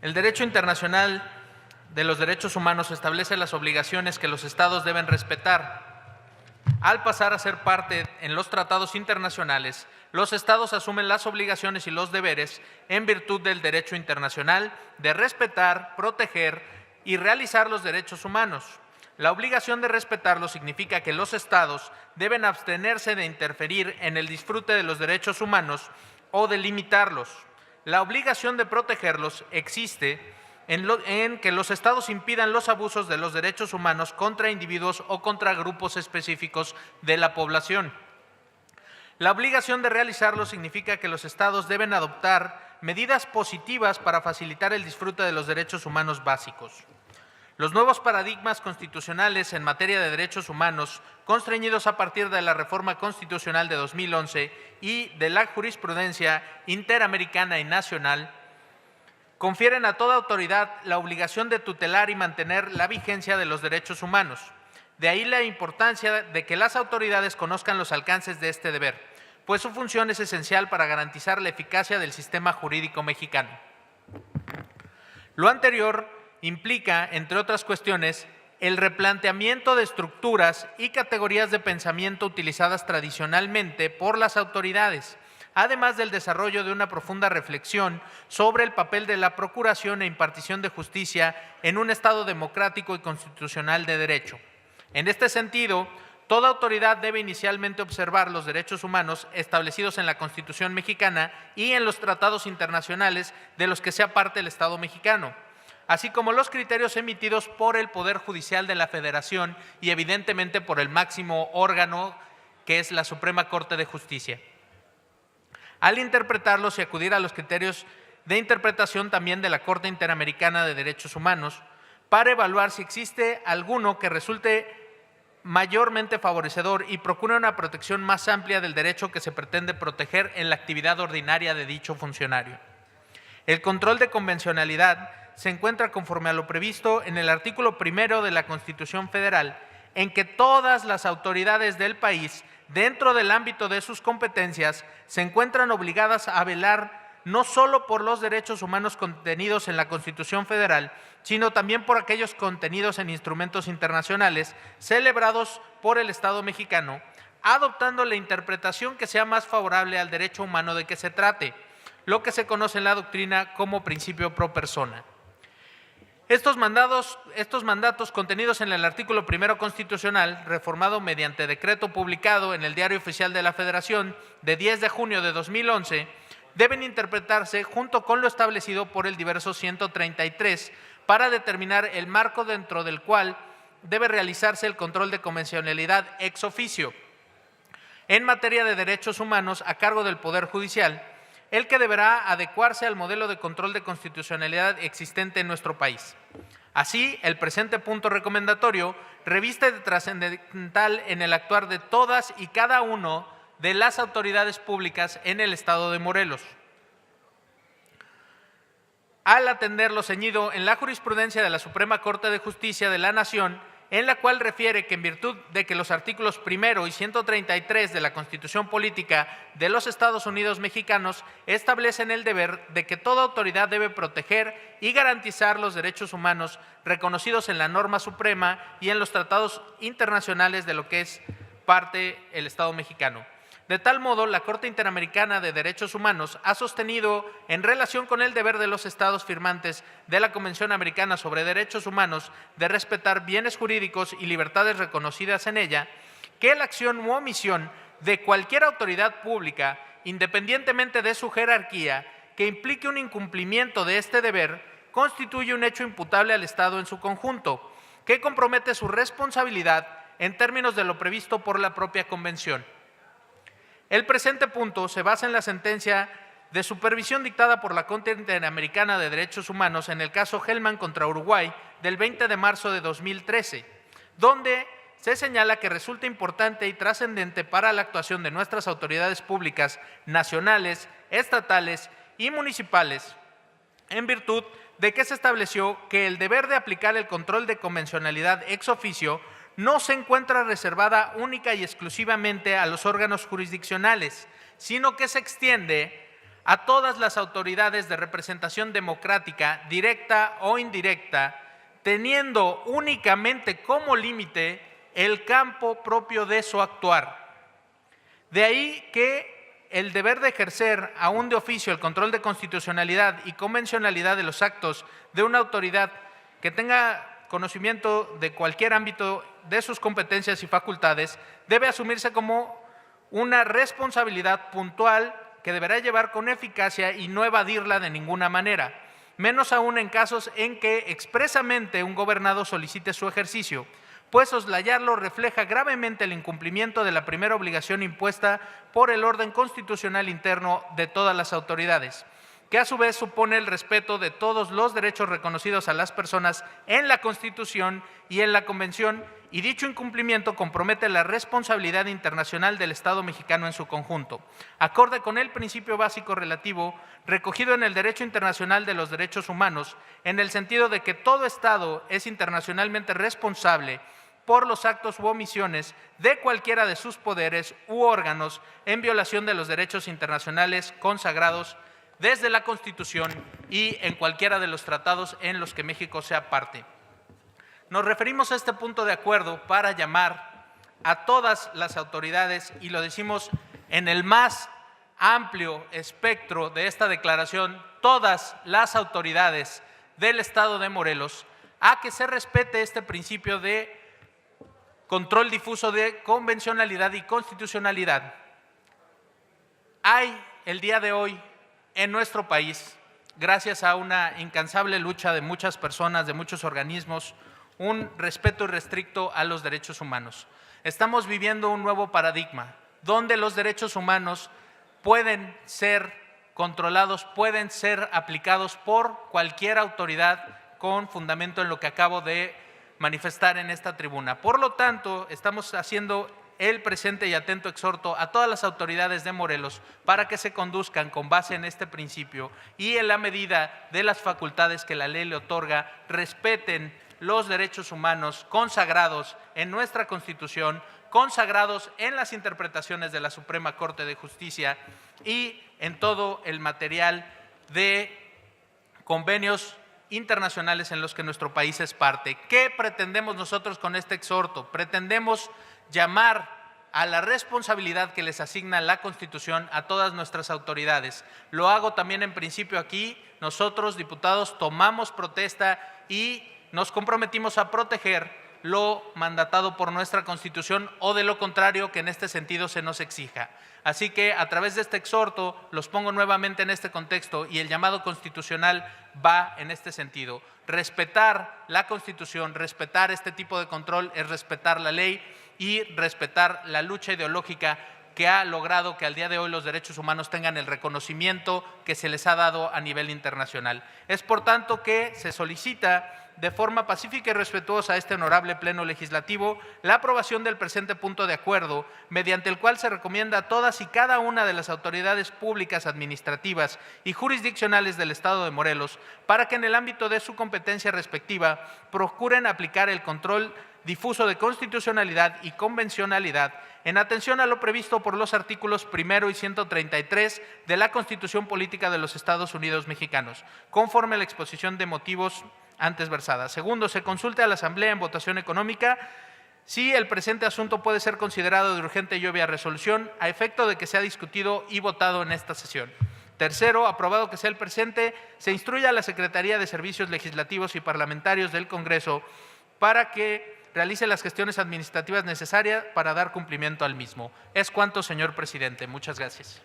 El derecho internacional de los derechos humanos establece las obligaciones que los Estados deben respetar. Al pasar a ser parte en los tratados internacionales, los Estados asumen las obligaciones y los deberes en virtud del derecho internacional de respetar, proteger y realizar los derechos humanos. La obligación de respetarlos significa que los Estados deben abstenerse de interferir en el disfrute de los derechos humanos o de limitarlos. La obligación de protegerlos existe en que los Estados impidan los abusos de los derechos humanos contra individuos o contra grupos específicos de la población. La obligación de realizarlo significa que los Estados deben adoptar medidas positivas para facilitar el disfrute de los derechos humanos básicos. Los nuevos paradigmas constitucionales en materia de derechos humanos, constreñidos a partir de la Reforma Constitucional de 2011 y de la jurisprudencia interamericana y nacional, confieren a toda autoridad la obligación de tutelar y mantener la vigencia de los derechos humanos. De ahí la importancia de que las autoridades conozcan los alcances de este deber, pues su función es esencial para garantizar la eficacia del sistema jurídico mexicano. Lo anterior implica, entre otras cuestiones, el replanteamiento de estructuras y categorías de pensamiento utilizadas tradicionalmente por las autoridades, además del desarrollo de una profunda reflexión sobre el papel de la procuración e impartición de justicia en un Estado democrático y constitucional de derecho. En este sentido, toda autoridad debe inicialmente observar los derechos humanos establecidos en la Constitución mexicana y en los tratados internacionales de los que sea parte el Estado mexicano, así como los criterios emitidos por el Poder Judicial de la Federación y evidentemente por el máximo órgano que es la Suprema Corte de Justicia. Al interpretarlos y acudir a los criterios de interpretación también de la Corte Interamericana de Derechos Humanos para evaluar si existe alguno que resulte mayormente favorecedor y procure una protección más amplia del derecho que se pretende proteger en la actividad ordinaria de dicho funcionario. El control de convencionalidad se encuentra conforme a lo previsto en el artículo 1 de la Constitución Federal, en que todas las autoridades del país, dentro del ámbito de sus competencias, se encuentran obligadas a velar no solo por los derechos humanos contenidos en la Constitución Federal, sino también por aquellos contenidos en instrumentos internacionales celebrados por el Estado mexicano, adoptando la interpretación que sea más favorable al derecho humano de que se trate, lo que se conoce en la doctrina como principio pro persona. Estos mandatos contenidos en el artículo 1 constitucional, reformado mediante decreto publicado en el Diario Oficial de la Federación de 10 de junio de 2011, deben interpretarse junto con lo establecido por el diverso 133 para determinar el marco dentro del cual debe realizarse el control de convencionalidad ex oficio en materia de derechos humanos a cargo del Poder Judicial, el que deberá adecuarse al modelo de control de constitucionalidad existente en nuestro país. Así, el presente punto recomendatorio reviste de trascendental en el actuar de todas y cada uno de las autoridades públicas en el Estado de Morelos. Al atender lo ceñido en la jurisprudencia de la Suprema Corte de Justicia de la Nación, en la cual refiere que en virtud de que los artículos 1 y 133 de la Constitución Política de los Estados Unidos Mexicanos establecen el deber de que toda autoridad debe proteger y garantizar los derechos humanos reconocidos en la norma suprema y en los tratados internacionales de lo que es parte el Estado mexicano. De tal modo, la Corte Interamericana de Derechos Humanos ha sostenido, en relación con el deber de los Estados firmantes de la Convención Americana sobre Derechos Humanos de respetar bienes jurídicos y libertades reconocidas en ella, que la acción u omisión de cualquier autoridad pública, independientemente de su jerarquía, que implique un incumplimiento de este deber, constituye un hecho imputable al Estado en su conjunto, que compromete su responsabilidad en términos de lo previsto por la propia Convención. El presente punto se basa en la sentencia de supervisión dictada por la Corte Interamericana de Derechos Humanos en el caso Hellman contra Uruguay del 20 de marzo de 2013, donde se señala que resulta importante y trascendente para la actuación de nuestras autoridades públicas nacionales, estatales y municipales, en virtud de que se estableció que el deber de aplicar el control de convencionalidad ex oficio no se encuentra reservada única y exclusivamente a los órganos jurisdiccionales, sino que se extiende a todas las autoridades de representación democrática, directa o indirecta, teniendo únicamente como límite el campo propio de su actuar. De ahí que el deber de ejercer aún de oficio el control de constitucionalidad y convencionalidad de los actos de una autoridad que tenga conocimiento de cualquier ámbito de sus competencias y facultades debe asumirse como una responsabilidad puntual que deberá llevar con eficacia y no evadirla de ninguna manera, menos aún en casos en que expresamente un gobernado solicite su ejercicio, pues soslayarlo refleja gravemente el incumplimiento de la primera obligación impuesta por el orden constitucional interno de todas las autoridades, que a su vez supone el respeto de todos los derechos reconocidos a las personas en la Constitución y en la Convención, y dicho incumplimiento compromete la responsabilidad internacional del Estado mexicano en su conjunto, acorde con el principio básico relativo recogido en el derecho internacional de los derechos humanos, en el sentido de que todo Estado es internacionalmente responsable por los actos u omisiones de cualquiera de sus poderes u órganos en violación de los derechos internacionales consagrados desde la Constitución y en cualquiera de los tratados en los que México sea parte. Nos referimos a este punto de acuerdo para llamar a todas las autoridades, y lo decimos en el más amplio espectro de esta declaración, todas las autoridades del Estado de Morelos, a que se respete este principio de control difuso de convencionalidad y constitucionalidad. Hay el día de hoy en nuestro país, gracias a una incansable lucha de muchas personas, de muchos organismos, un respeto irrestricto a los derechos humanos. Estamos viviendo un nuevo paradigma, donde los derechos humanos pueden ser controlados, pueden ser aplicados por cualquier autoridad con fundamento en lo que acabo de manifestar en esta tribuna. Por lo tanto, estamos haciendo el presente y atento exhorto a todas las autoridades de Morelos para que se conduzcan con base en este principio y en la medida de las facultades que la ley le otorga, respeten los derechos humanos consagrados en nuestra Constitución, consagrados en las interpretaciones de la Suprema Corte de Justicia y en todo el material de convenios internacionales en los que nuestro país es parte. ¿Qué pretendemos nosotros con este exhorto? Pretendemos llamar a la responsabilidad que les asigna la Constitución a todas nuestras autoridades. Lo hago también en principio aquí. Nosotros, diputados, tomamos protesta y nos comprometimos a proteger lo mandatado por nuestra Constitución o de lo contrario que en este sentido se nos exija. Así que a través de este exhorto los pongo nuevamente en este contexto y el llamado constitucional va en este sentido. Respetar la Constitución, respetar este tipo de control es respetar la ley y respetar la lucha ideológica que ha logrado que al día de hoy los derechos humanos tengan el reconocimiento que se les ha dado a nivel internacional. Es por tanto que se solicita de forma pacífica y respetuosa a este honorable Pleno Legislativo la aprobación del presente punto de acuerdo, mediante el cual se recomienda a todas y cada una de las autoridades públicas, administrativas y jurisdiccionales del Estado de Morelos para que en el ámbito de su competencia respectiva procuren aplicar el control difuso de constitucionalidad y convencionalidad en atención a lo previsto por los artículos 1 y 133 de la Constitución Política de los Estados Unidos Mexicanos, conforme a la exposición de motivos antes versada. Segundo, se consulte a la Asamblea en votación económica si el presente asunto puede ser considerado de urgente y obvia resolución a efecto de que sea discutido y votado en esta sesión. Tercero, aprobado que sea el presente, se instruya a la Secretaría de Servicios Legislativos y Parlamentarios del Congreso para que realice las gestiones administrativas necesarias para dar cumplimiento al mismo. Es cuanto, señor presidente. Muchas gracias.